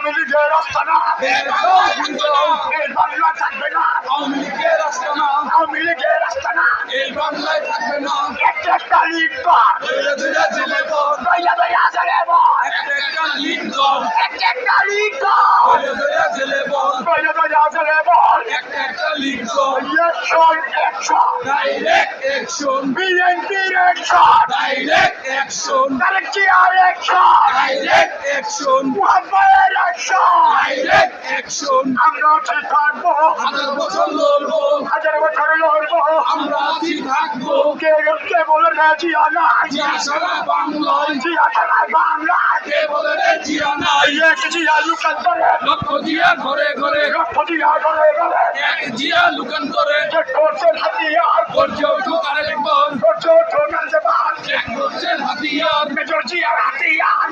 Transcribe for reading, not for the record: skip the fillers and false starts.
আওয়ামী লীগের আস্তানা এই বাংলা থাকবে না। আওয়ামী লীগের আস্তানা আওয়ামী লীগের আস্তানা এই বাংলায় থাকবে না। একটা লিগ দল জেলে বল দইয়া দইয়া জেলে বল একটা লিগ দল একটা লিগ দল জেলে বল দইয়া দইয়া জেলে বল একটা লিগ দল অ্যাকশন অ্যাকশন ডাইরেক্ট অ্যাকশন বিএনপির অ্যাকশন ডাইরেক্ট অ্যাকশন তারেক জিয়ার অ্যাকশন ডাইরেক্ট অ্যাকশন মুহাম্মদের অ্যাকশন ডাইরেক্ট অ্যাকশন আমরা ঠিক থাকবো হাজার বছর লড়বো হাজার বছর লড়বো আমরা ঠিক থাকবো কে কে বলে রে জিয়া নাই জিয়া সারা বাংলায় জিয়া ছাড়া বাংলায় কে বলে রে জিয়া নাই এক জিয়া লুকান করে লক্ষ জিয়া ঘরে ঘরে লক্ষ জিয়া করে করে এক জিয়া লুকান করে যে করছেন হাতিয়ার করছে উঠুক আরেক বল করছে ঠোনার জবান এক করছেন হাতিয়ার মেজর জিয়ার হাতিয়ার